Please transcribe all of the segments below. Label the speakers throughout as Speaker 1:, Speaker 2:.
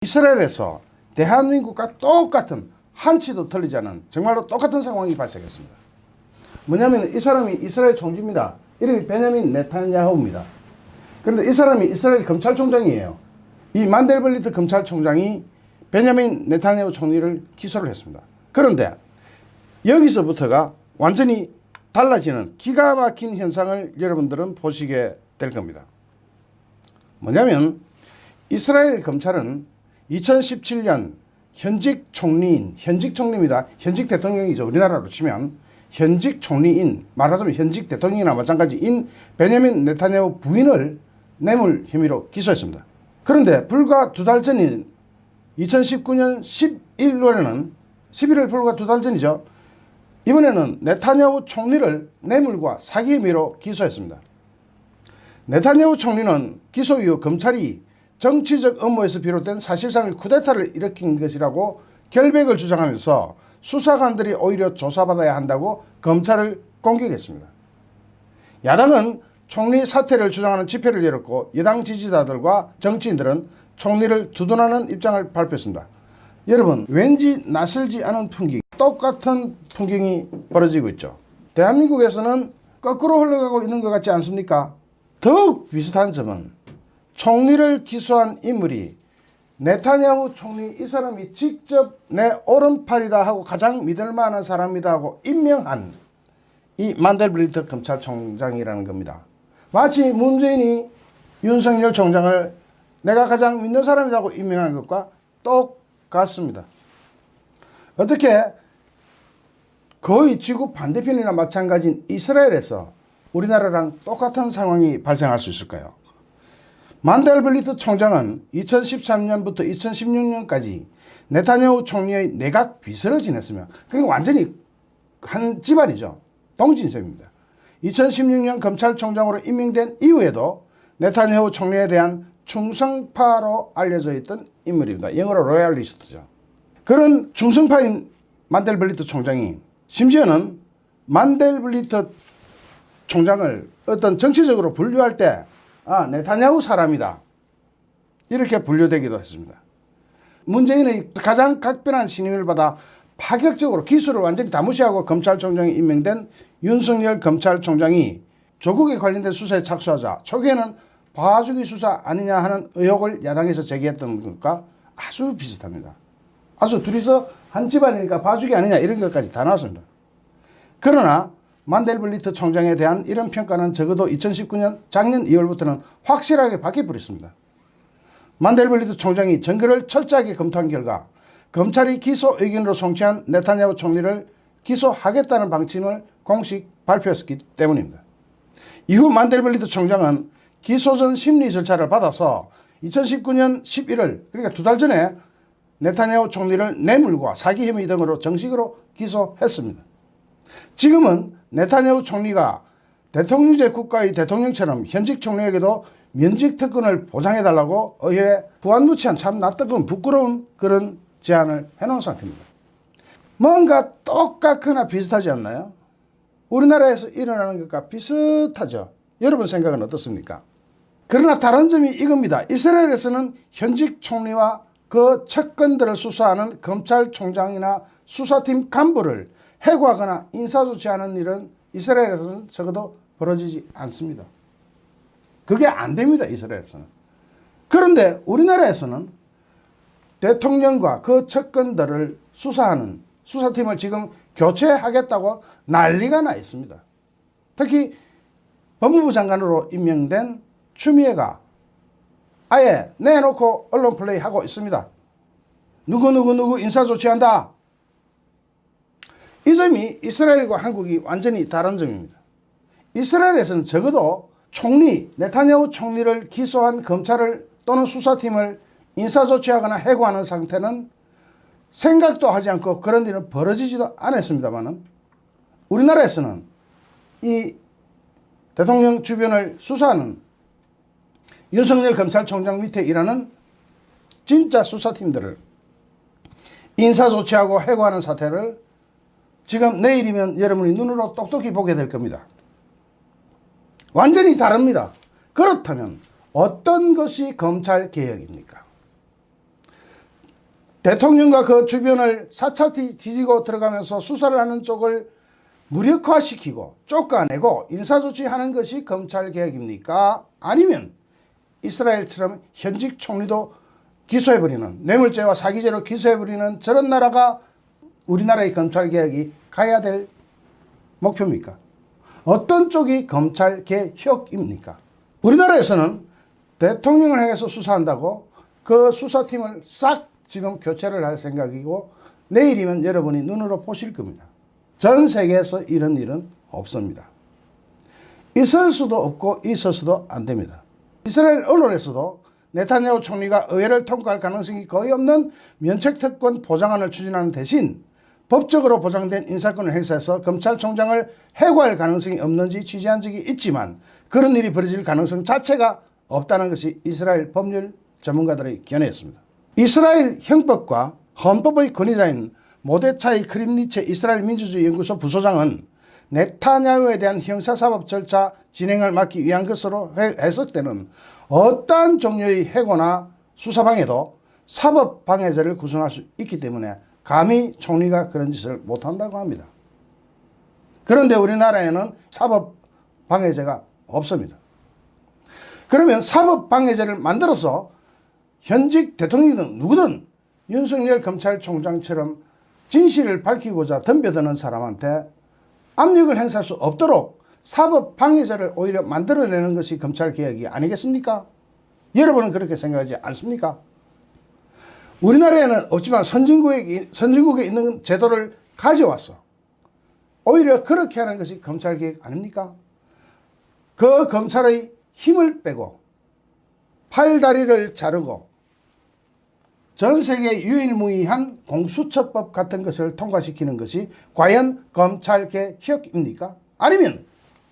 Speaker 1: 이스라엘에서 대한민국과 똑같은 한치도 틀리지 않은 정말로 똑같은 상황이 발생했습니다. 뭐냐면 이 사람이 이스라엘 총리입니다. 이름이 베냐민 네타냐후입니다. 그런데 이 사람이 이스라엘 검찰총장이에요. 이 만델블리트 검찰총장이 베냐민 네타냐후 총리를 기소를 했습니다. 그런데 여기서부터가 완전히 달라지는 기가 막힌 현상을 여러분들은 보시게 될 겁니다. 뭐냐면 이스라엘 검찰은 2017년 현직 총리입니다. 현직 대통령이죠. 우리나라로 치면 현직 총리인, 말하자면 현직 대통령이나 마찬가지인 베냐민 네타냐후 부인을 뇌물 혐의로 기소했습니다. 그런데 불과 2달 전인 2019년 11월 불과 2달 전이죠. 이번에는 네타냐후 총리를 뇌물과 사기 혐의로 기소했습니다. 네타냐후 총리는 기소 이후 검찰이 정치적 업무에서 비롯된 사실상의 쿠데타를 일으킨 것이라고 결백을 주장하면서 수사관들이 오히려 조사받아야 한다고 검찰을 공격했습니다. 야당은 총리 사퇴를 주장하는 집회를 열었고 여당 지지자들과 정치인들은 총리를 두둔하는 입장을 발표했습니다. 여러분, 왠지 낯설지 않은 풍경, 똑같은 풍경이 벌어지고 있죠. 대한민국에서는 거꾸로 흘러가고 있는 것 같지 않습니까? 더욱 비슷한 점은 총리를 기소한 인물이 네타냐후 총리, 이 사람이 직접 내 오른팔이다 하고 가장 믿을 만한 사람이다 하고 임명한 이 만델블리트 검찰총장이라는 겁니다. 마치 문재인이 윤석열 총장을 내가 가장 믿는 사람이라고 임명한 것과 똑같습니다. 어떻게 거의 지구 반대편이나 마찬가지인 이스라엘에서 우리나라랑 똑같은 상황이 발생할 수 있을까요? 만델블리트 총장은 2013년부터 2016년까지 네타냐후 총리의 내각 비서를 지냈으며, 그러니까 완전히 한 집안이죠. 동진셈입니다. 2016년 검찰총장으로 임명된 이후에도 네타냐후 총리에 대한 충성파로 알려져 있던 인물입니다. 영어로 로얄리스트죠. 그런 충성파인 만델블리트 총장이 심지어는 만델블리트 총장을 어떤 정치적으로 분류할 때 네타냐후 사람이다 이렇게 분류되기도 했습니다. 문재인의 가장 각별한 신임을 받아 파격적으로 기술을 완전히 다 무시하고 검찰총장이 임명된 윤석열 검찰총장이 조국에 관련된 수사에 착수하자 초기에는 봐주기 수사 아니냐 하는 의혹을 야당에서 제기했던 것과 아주 비슷합니다. 아주 둘이서 한 집안이니까 봐주기 아니냐 이런 것까지 다 나왔습니다. 그러나 만델블리트 총장에 대한 이런 평가는 적어도 2019년 작년 2월부터는 확실하게 바뀌어버렸습니다. 만델블리트 총장이 증거를 철저하게 검토한 결과 검찰이 기소 의견으로 송치한 네타냐후 총리를 기소하겠다는 방침을 공식 발표했기 때문입니다. 이후 만델블리트 총장은 기소 전 심리 절차를 받아서 2019년 11월, 그러니까 2달 전에 네타냐후 총리를 뇌물과 사기 혐의 등으로 정식으로 기소했습니다. 지금은 네타냐후 총리가 대통령제 국가의 대통령처럼 현직 총리에게도 면직 특권을 보장해달라고 의회에 부안무치한 참 낯뜨거운 부끄러운 그런 제안을 해놓은 상태입니다. 뭔가 똑같거나 비슷하지 않나요? 우리나라에서 일어나는 것과 비슷하죠. 여러분 생각은 어떻습니까? 그러나 다른 점이 이겁니다. 이스라엘에서는 현직 총리와 그 측근들을 수사하는 검찰총장이나 수사팀 간부를 해고하거나 인사조치하는 일은 이스라엘에서는 적어도 벌어지지 않습니다. 그게 안 됩니다. 이스라엘에서는. 그런데 우리나라에서는 대통령과 그 측근들을 수사하는 수사팀을 지금 교체하겠다고 난리가 나 있습니다. 특히 법무부 장관으로 임명된 추미애가 아예 내놓고 언론 플레이하고 있습니다. 누구 인사조치한다. 이 점이 이스라엘과 한국이 완전히 다른 점입니다. 이스라엘에서는 적어도 총리, 네타냐후 총리를 기소한 검찰을 또는 수사팀을 인사조치하거나 해고하는 상태는 생각도 하지 않고 그런 일은 벌어지지도 않았습니다만, 우리나라에서는 이 대통령 주변을 수사하는 윤석열 검찰총장 밑에 일하는 진짜 수사팀들을 인사조치하고 해고하는 사태를 지금 내일이면 여러분이 눈으로 똑똑히 보게 될 겁니다. 완전히 다릅니다. 그렇다면 어떤 것이 검찰개혁입니까? 대통령과 그 주변을 사차히 뒤지고 들어가면서 수사를 하는 쪽을 무력화시키고 쫓아내고 인사조치하는 것이 검찰개혁입니까? 아니면 이스라엘처럼 현직 총리도 기소해버리는, 뇌물죄와 사기죄로 기소해버리는 저런 나라가 우리나라의 검찰개혁이 가야 될 목표입니까? 어떤 쪽이 검찰개혁입니까? 우리나라에서는 대통령을 향해서 수사한다고 그 수사팀을 싹 지금 교체를 할 생각이고, 내일이면 여러분이 눈으로 보실 겁니다. 전 세계에서 이런 일은 없습니다. 있을 수도 없고 있어서도 안 됩니다. 이스라엘 언론에서도 네타냐후 총리가 의회를 통과할 가능성이 거의 없는 면책특권 보장안을 추진하는 대신 법적으로 보장된 인사권을 행사해서 검찰총장을 해고할 가능성이 없는지 취재한 적이 있지만, 그런 일이 벌어질 가능성 자체가 없다는 것이 이스라엘 법률 전문가들의 견해였습니다. 이스라엘 형법과 헌법의 권위자인 모데차이 크림니체 이스라엘 민주주의 연구소 부소장은 네타냐후에 대한 형사사법 절차 진행을 막기 위한 것으로 해석되는 어떠한 종류의 해고나 수사방해도 사법방해죄를 구성할 수 있기 때문에 감히 총리가 그런 짓을 못한다고 합니다. 그런데 우리나라에는 사법방해죄가 없습니다. 그러면 사법방해죄를 만들어서 현직 대통령이든 누구든 윤석열 검찰총장처럼 진실을 밝히고자 덤벼드는 사람한테 압력을 행사할 수 없도록 사법방해죄를 오히려 만들어내는 것이 검찰개혁이 아니겠습니까? 여러분은 그렇게 생각하지 않습니까? 우리나라에는 없지만 선진국에 있는 제도를 가져왔어. 오히려 그렇게 하는 것이 검찰개혁 아닙니까? 그 검찰의 힘을 빼고 팔다리를 자르고 전 세계 유일무이한 공수처법 같은 것을 통과시키는 것이 과연 검찰개혁입니까? 아니면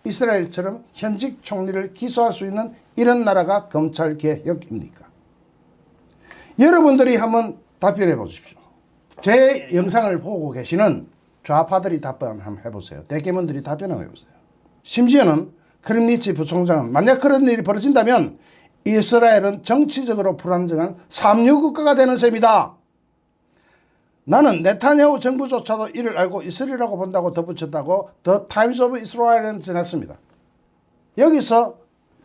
Speaker 1: 이스라엘처럼 현직 총리를 기소할 수 있는 이런 나라가 검찰개혁입니까? 여러분들이 한번 답변해 보십시오. 제 영상을 보고 계시는 좌파들이 답변 한번 해보세요. 대개문들이 답변 한번 해보세요. 심지어는 크림니치 부총장은 만약 그런 일이 벌어진다면 이스라엘은 정치적으로 불안정한 삼류국가가 되는 셈이다. 나는 네타냐후 정부조차도 이를 알고 있으리라고 본다고 덧붙였다고 더 타임스 오브 이스라엘은 전했습니다. 여기서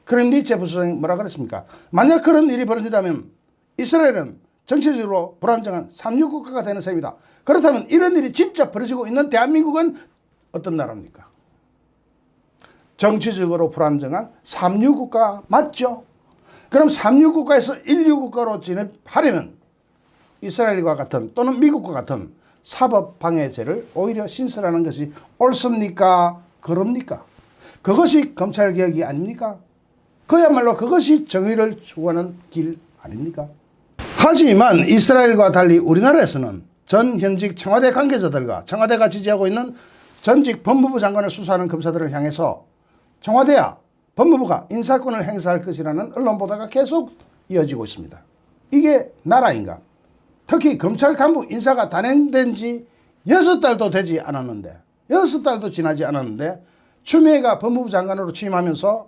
Speaker 1: 크림니체 부총장이 뭐라 그랬습니까? 만약 그런 일이 벌어진다면 이스라엘은 정치적으로 불안정한 삼류국가가 되는 셈이다. 그렇다면 이런 일이 진짜 벌어지고 있는 대한민국은 어떤 나라입니까? 정치적으로 불안정한 삼류국가 맞죠? 그럼 삼류국가에서 인류국가로 진입하려면 이스라엘과 같은 또는 미국과 같은 사법방해죄를 오히려 신설하는 것이 옳습니까? 그럽니까? 그것이 검찰개혁이 아닙니까? 그야말로 그것이 정의를 추구하는 길 아닙니까? 하지만 이스라엘과 달리 우리나라에서는 전 현직 청와대 관계자들과 청와대가 지지하고 있는 전직 법무부 장관을 수사하는 검사들을 향해서 청와대야 법무부가 인사권을 행사할 것이라는 언론 보도가 계속 이어지고 있습니다. 이게 나라인가? 특히 검찰 간부 인사가 단행된 지 6달도 되지 않았는데, 6달도 지나지 않았는데 추미애가 법무부 장관으로 취임하면서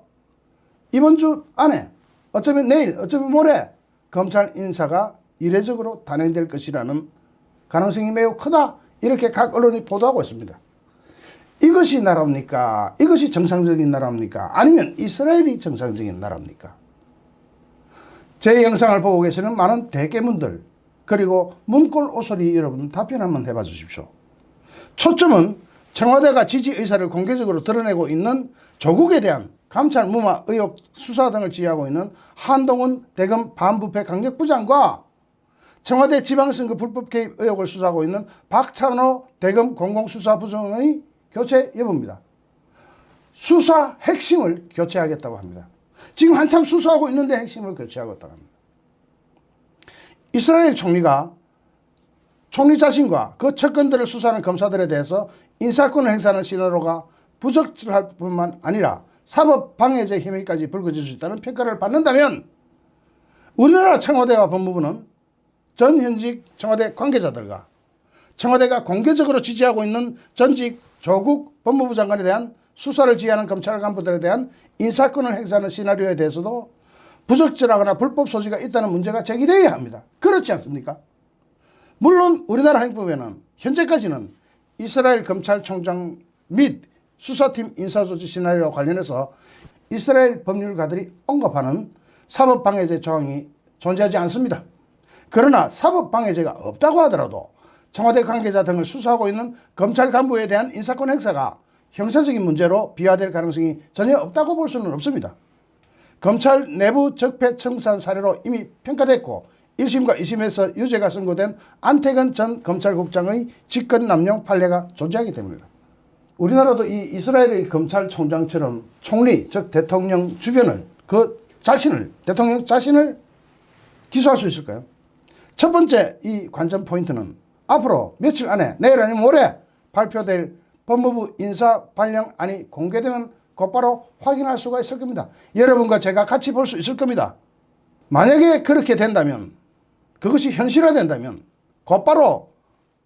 Speaker 1: 이번 주 안에 어쩌면 내일 어쩌면 모레 검찰 인사가 이례적으로 단행될 것이라는 가능성이 매우 크다. 이렇게 각 언론이 보도하고 있습니다. 이것이 나라입니까? 이것이 정상적인 나라입니까? 아니면 이스라엘이 정상적인 나라입니까? 제 영상을 보고 계시는 많은 대개문들, 그리고 문골 오소리 여러분 답변 한번 해봐 주십시오. 초점은 청와대가 지지 의사를 공개적으로 드러내고 있는 조국에 대한 감찰 무마 의혹 수사 등을 지휘하고 있는 한동훈 대검 반부패 강력부장과 청와대 지방선거 불법 개입 의혹을 수사하고 있는 박찬호 대검 공공수사부장의 교체 여부입니다. 수사 핵심을 교체하겠다고 합니다. 지금 한참 수사하고 있는데 핵심을 교체하겠다고 합니다. 이스라엘 총리가 총리 자신과 그 측근들을 수사하는 검사들에 대해서 인사권을 행사하는 신호로가 부적절할 뿐만 아니라 사법방해죄 혐의까지 불거질 수 있다는 평가를 받는다면 우리나라 청와대와 법무부는 전 현직 청와대 관계자들과 청와대가 공개적으로 지지하고 있는 전직 조국 법무부 장관에 대한 수사를 지휘하는 검찰 간부들에 대한 인사권을 행사하는 시나리오에 대해서도 부적절하거나 불법 소지가 있다는 문제가 제기되어야 합니다. 그렇지 않습니까? 물론 우리나라 행법에는 현재까지는 이스라엘 검찰총장 및 수사팀 인사조치 시나리오와 관련해서 이스라엘 법률가들이 언급하는 사법방해죄 조항이 존재하지 않습니다. 그러나 사법방해죄가 없다고 하더라도 청와대 관계자 등을 수사하고 있는 검찰 간부에 대한 인사권 행사가 형사적인 문제로 비화될 가능성이 전혀 없다고 볼 수는 없습니다. 검찰 내부 적폐청산 사례로 이미 평가됐고 1심과 2심에서 유죄가 선고된 안태근 전 검찰국장의 직권남용 판례가 존재하기 때문입니다. 우리나라도 이 이스라엘의 검찰총장처럼 총리, 즉 대통령 주변을, 대통령 자신을 기소할 수 있을까요? 첫 번째 이 관전 포인트는 앞으로 며칠 안에, 내일 아니면 모레 발표될 법무부 인사 발령안이 공개되면 곧바로 확인할 수가 있을 겁니다. 여러분과 제가 같이 볼 수 있을 겁니다. 만약에 그렇게 된다면, 그것이 현실화된다면 곧바로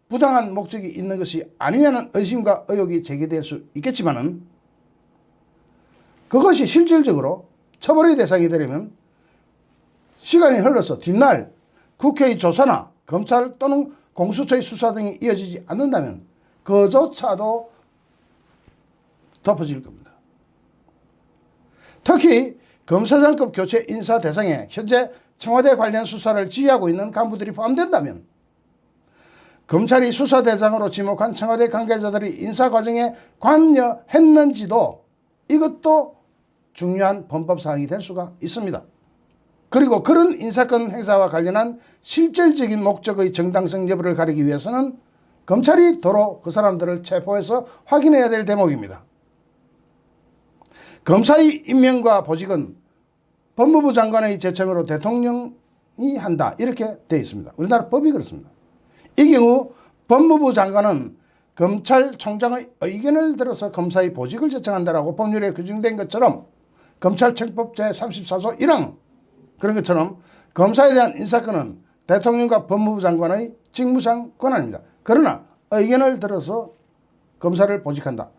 Speaker 1: 부당한 목적이 있는 것이 아니냐는 의심과 의혹이 제기될 수 있겠지만은, 그것이 실질적으로 처벌의 대상이 되려면 시간이 흘러서 뒷날 국회의 조사나 검찰 또는 공수처의 수사 등이 이어지지 않는다면 그조차도 덮어질 겁니다. 특히 검사장급 교체 인사 대상에 현재 청와대 관련 수사를 지휘하고 있는 간부들이 포함된다면 검찰이 수사 대상으로 지목한 청와대 관계자들이 인사 과정에 관여했는지도 이것도 중요한 범법사항이 될 수가 있습니다. 그리고 그런 인사권 행사와 관련한 실질적인 목적의 정당성 여부를 가리기 위해서는 검찰이 도로 그 사람들을 체포해서 확인해야 될 대목입니다. 검사의 임명과 보직은 법무부 장관의 제청으로 대통령이 한다, 이렇게 되어 있습니다. 우리나라 법이 그렇습니다. 이 경우 법무부 장관은 검찰총장의 의견을 들어서 검사의 보직을 제청한다라고 법률에 규정된 것처럼 검찰청법 제34조 1항 그런 것처럼 검사에 대한 인사권은 대통령과 법무부 장관의 직무상 권한입니다. 그러나 의견을 들어서 검사를 보직한다.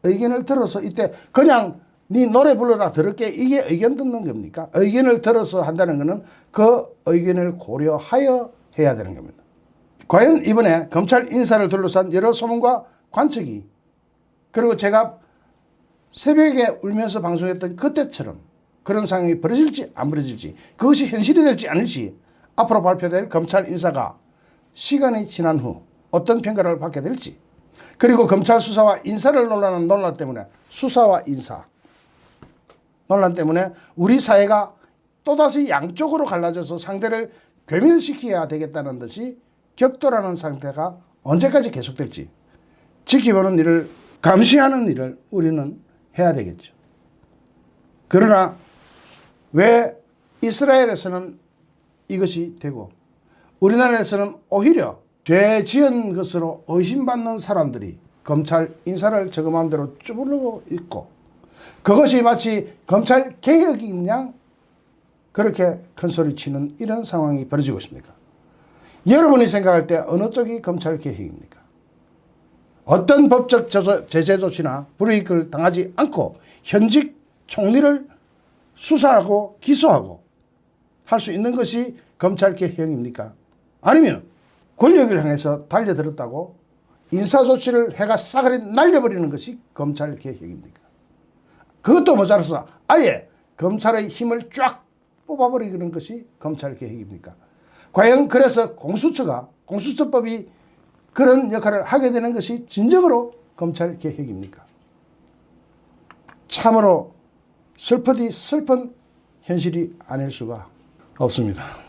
Speaker 1: 의견을 들어서 이때 그냥 네 노래 불러라 들을게, 이게 의견 듣는 겁니까? 의견을 들어서 한다는 것은 그 의견을 고려하여 해야 되는 겁니다. 과연 이번에 검찰 인사를 둘러싼 여러 소문과 관측이, 그리고 제가 새벽에 울면서 방송했던 그때처럼 그런 상황이 벌어질지 안 벌어질지, 그것이 현실이 될지 아닐지, 앞으로 발표될 검찰 인사가 시간이 지난 후 어떤 평가를 받게 될지, 그리고 검찰 수사와 인사를 논란한 논란 때문에, 수사와 인사 논란 때문에 우리 사회가 또다시 양쪽으로 갈라져서 상대를 괴멸시켜야 되겠다는 듯이 격돌하는 상태가 언제까지 계속될지 지켜보는 일을, 감시하는 일을 우리는 해야 되겠죠. 그러나 왜 이스라엘에서는 이것이 되고 우리나라에서는 오히려 죄 지은 것으로 의심받는 사람들이 검찰 인사를 저거 마음대로 쭈부르고 있고, 그것이 마치 검찰 개혁인 양 그렇게 큰소리치는 이런 상황이 벌어지고 있습니까? 여러분이 생각할 때 어느 쪽이 검찰 개혁입니까? 어떤 법적 제재 조치나 불이익을 당하지 않고 현직 총리를 수사하고 기소하고 할 수 있는 것이 검찰 개혁입니까? 아니면 권력을 향해서 달려들었다고 인사조치를 해가 싸그리 날려버리는 것이 검찰 개혁입니까? 그것도 모자라서 아예 검찰의 힘을 쫙 뽑아버리는 것이 검찰 개혁입니까? 과연 그래서 공수처법이 그런 역할을 하게 되는 것이 진정으로 검찰 개혁입니까? 참으로 슬프디 슬픈 현실이 아닐 수가 없습니다.